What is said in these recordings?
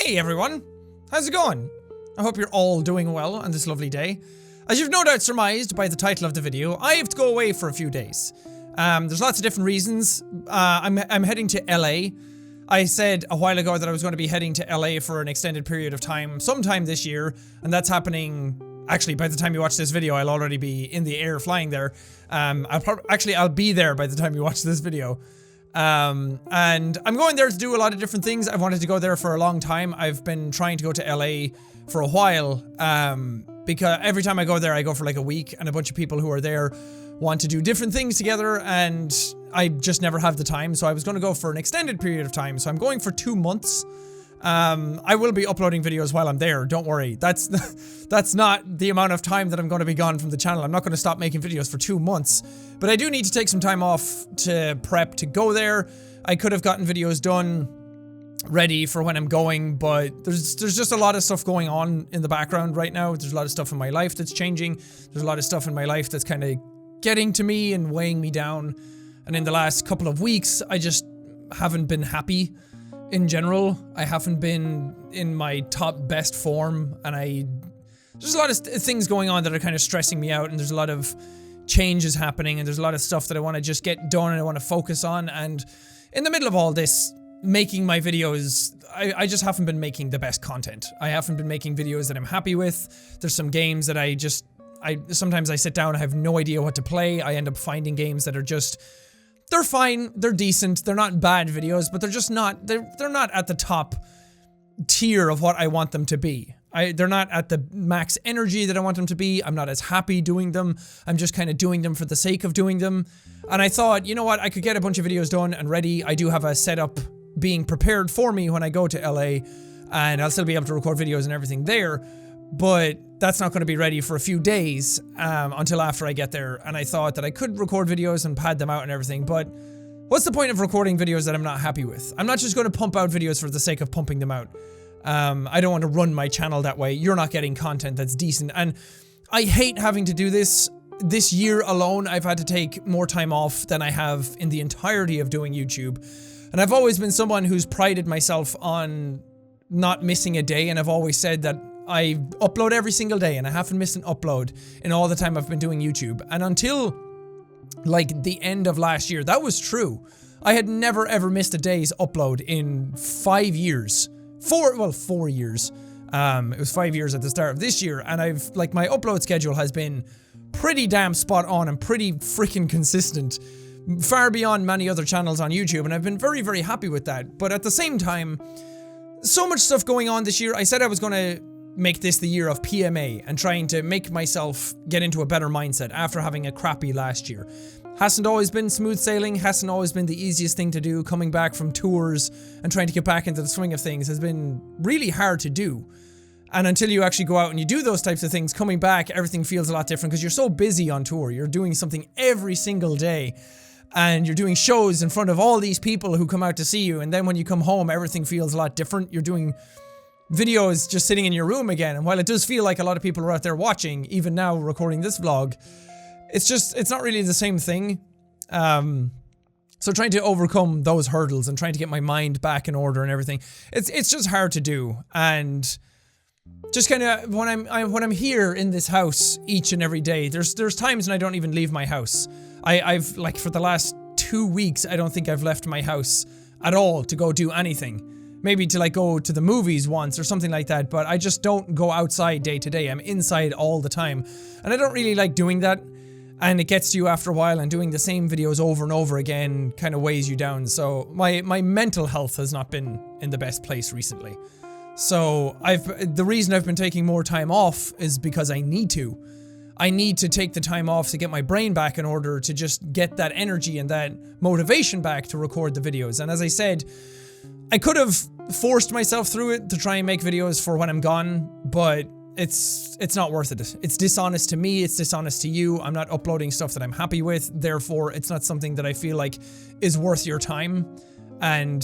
Hey everyone, how's it going? I hope you're all doing well on this lovely day. As you've no doubt surmised by the title of the video, I have to go away for a few days. There's lots of different reasons. I'm heading to LA. I said a while ago that I was going to be heading to LA for an extended period of time, sometime this year, and that's happening. Actually, by the time you watch this video, I'll already be in the air flying there. I'll be there by the time you watch this video. And I'm going there to do a lot of different things. I've wanted to go there for a long time. I've been trying to go to LA for a while, because every time I go there, I go for like a week, and a bunch of people who are there want to do different things together, and I just never have the time. So I was going to go for an extended period of time. So I'm going for 2 months. I will be uploading videos while I'm there, don't worry. That's not the amount of time that I'm going to be gone from the channel. I'm not going to stop making videos for 2 months. But I do need to take some time off to prep to go there. I could have gotten videos done ready for when I'm going, but there's just a lot of stuff going on in the background right now. There's a lot of stuff in my life that's changing. There's a lot of stuff in my life that's kind of getting to me and weighing me down. And in the last couple of weeks, I just haven't been happy. In general, I haven't been in my top best form, and there's a lot of things going on that are kind of stressing me out, and there's a lot of changes happening, and there's a lot of stuff that I want to just get done and I want to focus on. And in the middle of all this, making my videos, I just haven't been making the best content. I haven't been making videos that I'm happy with. There's some games that sometimes I sit down, I have no idea what to play. I end up finding games that are just, they're fine, they're decent, they're not bad videos, but they're just not, they're not at the top tier of what I want them to be. They're not at the max energy that I want them to be. I'm not as happy doing them. I'm just kind of doing them for the sake of doing them. And I thought, you know what, I could get a bunch of videos done and ready. I do have a setup being prepared for me when I go to LA, and I'll still be able to record videos and everything there, but that's not going to be ready for a few days until after I get there. And I thought that I could record videos and pad them out and everything, but what's the point of recording videos that I'm not happy with? I'm not just going to pump out videos for the sake of pumping them out. I don't want to run my channel that way. You're not getting content that's decent, and I hate having to do this. This year alone, I've had to take more time off than I have in the entirety of doing YouTube. And I've always been someone who's prided myself on not missing a day, and I've always said that I upload every single day, and I haven't missed an upload in all the time I've been doing YouTube. And until like the end of last year, that was true. I had never ever missed a day's upload in 5 years. 4 years. It was 5 years at the start of this year, and my upload schedule has been pretty damn spot on and pretty freaking consistent, far beyond many other channels on YouTube, and I've been very, very happy with that. But at the same time, so much stuff going on this year. I said I was going to make this the year of PMA and trying to make myself get into a better mindset after having a crappy last year. Hasn't always been smooth sailing, hasn't always been the easiest thing to do. Coming back from tours and trying to get back into the swing of things has been really hard to do. And until you actually go out and you do those types of things, coming back, everything feels a lot different because you're so busy on tour. You're doing something every single day, and you're doing shows in front of all these people who come out to see you, and then when you come home, everything feels a lot different. You're doing videos just sitting in your room again, and while it does feel like a lot of people are out there watching, even now recording this vlog, it's not really the same thing. So trying to overcome those hurdles and trying to get my mind back in order and everything, it's just hard to do. And just kind of when I'm here in this house each and every day, there's times when I don't even leave my house. I've like for the last 2 weeks, I don't think I've left my house at all to go do anything. Maybe to like go to the movies once or something like that, but I just don't go outside day to day. I'm inside all the time, and I don't really like doing that. And it gets to you after a while, and doing the same videos over and over again kind of weighs you down. So my mental health has not been in the best place recently. So the reason I've been taking more time off is because I need to. I need to take the time off to get my brain back in order to just get that energy and that motivation back to record the videos. And as I said, I could have forced myself through it to try and make videos for when I'm gone, but it's not worth it. It's dishonest to me, it's dishonest to you. I'm not uploading stuff that I'm happy with, therefore it's not something that I feel like is worth your time. And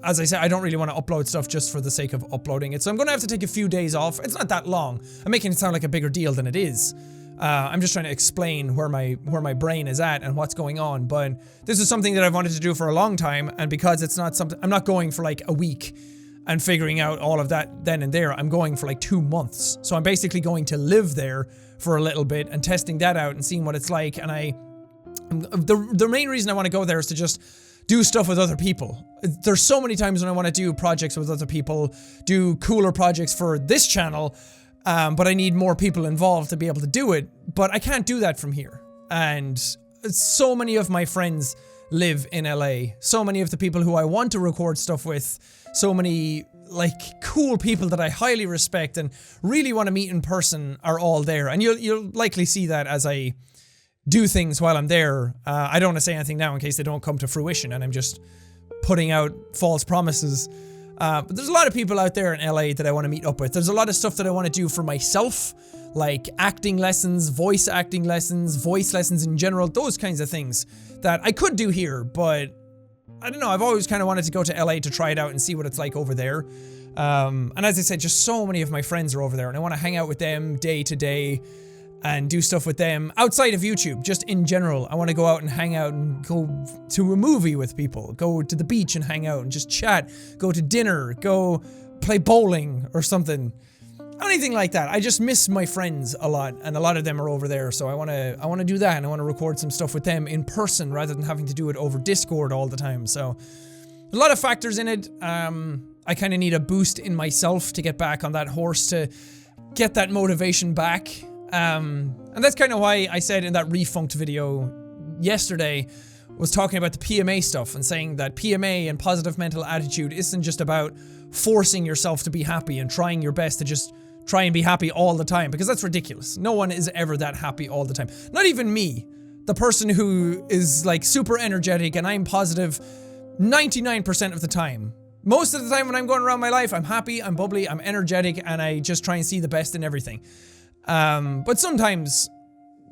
as I said, I don't really want to upload stuff just for the sake of uploading it, so I'm gonna have to take a few days off. It's not that long. I'm making it sound like a bigger deal than it is. I'm just trying to explain where my brain is at and what's going on, but this is something that I've wanted to do for a long time, and because it's not something, I'm not going for like a week. and figuring out all of that then and there. I'm going for like 2 months. So I'm basically going to live there for a little bit and testing that out and seeing what it's like. And the main reason I want to go there is to just do stuff with other people. There's so many times when I want to do projects with other people, do cooler projects for this channel, but I need more people involved to be able to do it. But I can't do that from here. And so many of my friends live in LA. So many of the people who I want to record stuff with, so many like cool people that I highly respect and really want to meet in person are all there. And you'll likely see that as I do things while I'm there. I don't want to say anything now in case they don't come to fruition and I'm just putting out false promises. But there's a lot of people out there in LA that I want to meet up with. There's a lot of stuff that I want to do for myself, like acting lessons, voice lessons in general, those kinds of things that I could do here, but I don't know, I've always kind of wanted to go to LA to try it out and see what it's like over there. And as I said, just so many of my friends are over there and I want to hang out with them day to day and do stuff with them outside of YouTube, just in general. I want to go out and hang out and go to a movie with people, go to the beach and hang out and just chat, go to dinner, go play bowling or something. Anything like that. I just miss my friends a lot, and a lot of them are over there, so I want to do that, and I want to record some stuff with them in person rather than having to do it over Discord all the time. So a lot of factors in it. I kind of need a boost in myself to get back on that horse, to get that motivation back. And that's kind of why I said in that Refunked video yesterday, was talking about the PMA stuff and saying that PMA and positive mental attitude isn't just about forcing yourself to be happy and trying your best to just try and be happy all the time, because that's ridiculous. No one is ever that happy all the time. Not even me, the person who is like super energetic and I'm positive 99% of the time. Most of the time when I'm going around my life, I'm happy, I'm bubbly, I'm energetic, and I just try and see the best in everything. But sometimes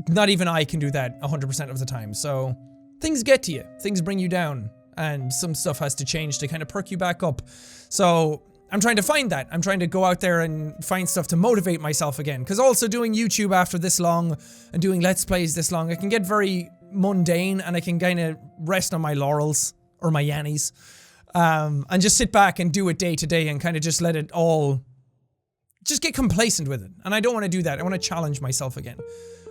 not even I can do that 100% of the time. So things get to you, things bring you down, and some stuff has to change to kind of perk you back up. So I'm trying to find that. I'm trying to go out there and find stuff to motivate myself again. Because also doing YouTube after this long and doing Let's Plays this long, it can get very mundane and I can kind of rest on my laurels or my yannies. And just sit back and do it day to day and kind of just let it all, just get complacent with it. And I don't want to do that. I want to challenge myself again.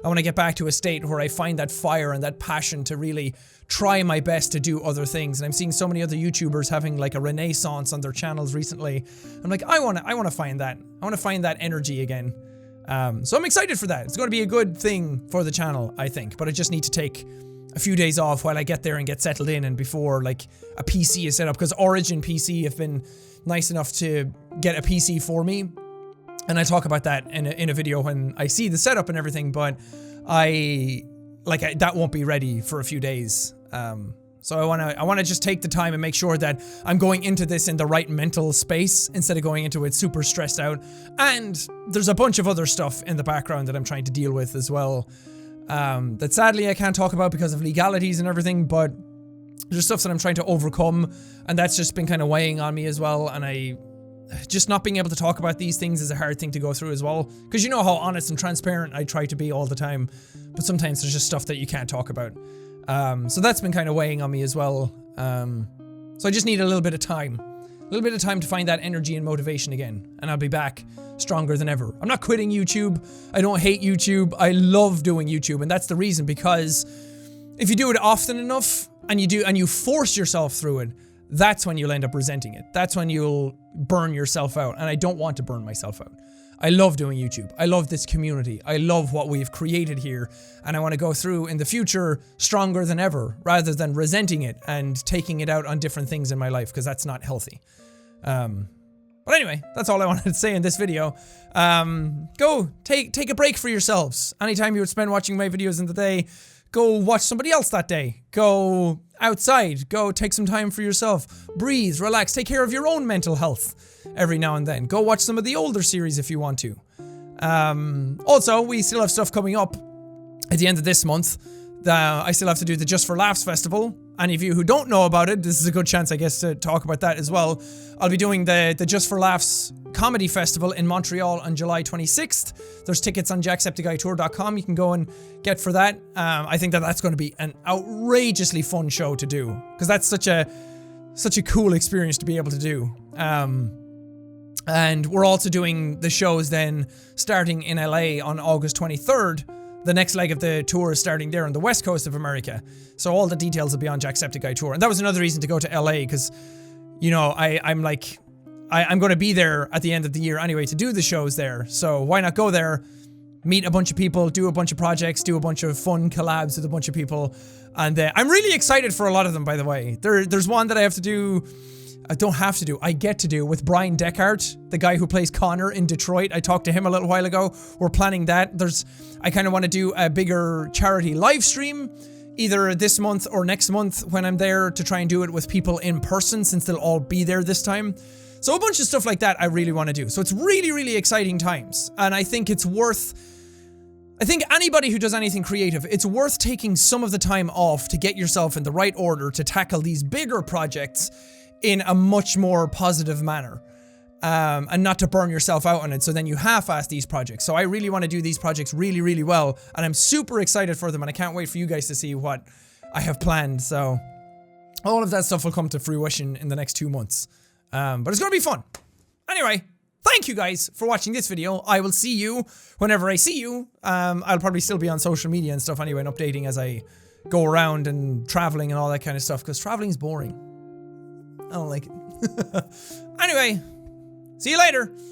I want to get back to a state where I find that fire and that passion to really try my best to do other things. And I'm seeing so many other YouTubers having like a renaissance on their channels recently. I'm like, I want to find that. I want to find that energy again. So I'm excited for that. It's going to be a good thing for the channel, I think. But I just need to take a few days off while I get there and get settled in, and before like a PC is set up, because Origin PC have been nice enough to get a PC for me. And I talk about that in a video when I see the setup and everything, but that won't be ready for a few days. So I want to just take the time and make sure that I'm going into this in the right mental space instead of going into it super stressed out. And there's a bunch of other stuff in the background that I'm trying to deal with as well. That sadly I can't talk about because of legalities and everything, but there's stuff that I'm trying to overcome, and that's just been kind of weighing on me as well. And just not being able to talk about these things is a hard thing to go through as well, because you know how honest and transparent I try to be all the time, but sometimes there's just stuff that you can't talk about. So that's been kind of weighing on me as well. So I just need a little bit of time to find that energy and motivation again, and I'll be back stronger than ever. I'm not quitting YouTube. I don't hate YouTube. I love doing YouTube, and that's the reason, because if you do it often enough and you force yourself through it, that's when you'll end up resenting it. That's when you'll burn yourself out, and I don't want to burn myself out. I love doing YouTube. I love this community. I love what we've created here, and I want to go through in the future stronger than ever, rather than resenting it and taking it out on different things in my life, because that's not healthy. But anyway, that's all I wanted to say in this video. Go take a break for yourselves. Anytime you would spend watching my videos in the day, go watch somebody else that day. Go outside. Go take some time for yourself. Breathe, relax, take care of your own mental health every now and then. Go watch some of the older series if you want to. Also, we still have stuff coming up at the end of this month. I still have to do the Just for Laughs festival. Any of you who don't know about it, this is a good chance, I guess, to talk about that as well. I'll be doing the Just for Laughs comedy festival in Montreal on July 26th. There's tickets on jacksepticeyetour.com. You can go and get for that. I think that's going to be an outrageously fun show to do, because that's such a cool experience to be able to do. And we're also doing the shows then starting in LA on August 23rd. The next leg of the tour is starting there on the west coast of America. So all the details will be on Jacksepticeye Tour. And that was another reason to go to LA, because, you know, I'm going to be there at the end of the year anyway to do the shows there. So why not go there, meet a bunch of people, do a bunch of projects, do a bunch of fun collabs with a bunch of people. And I'm really excited for a lot of them, by the way. There's one that I have to do. I don't have to do, I get to do, with Brian Deckard, the guy who plays Connor in Detroit. I talked to him a little while ago. We're planning that. I kind of want to do a bigger charity live stream, either this month or next month when I'm there, to try and do it with people in person, since they'll all be there this time. So a bunch of stuff like that I really want to do. So it's really, really exciting times. And I think it's worth, I think anybody who does anything creative, it's worth taking some of the time off to get yourself in the right order to tackle these bigger projects in a much more positive manner, and not to burn yourself out on it, so then you half-ass these projects. So I really want to do these projects really, really well, and I'm super excited for them, and I can't wait for you guys to see what I have planned. So all of that stuff will come to fruition in the next 2 months, but it's gonna be fun. Anyway, thank you guys for watching this video. I will see you whenever I see you. I'll probably still be on social media and stuff anyway, and updating as I go around and traveling and all that kind of stuff, because traveling is boring. I don't like it. Anyway, see you later.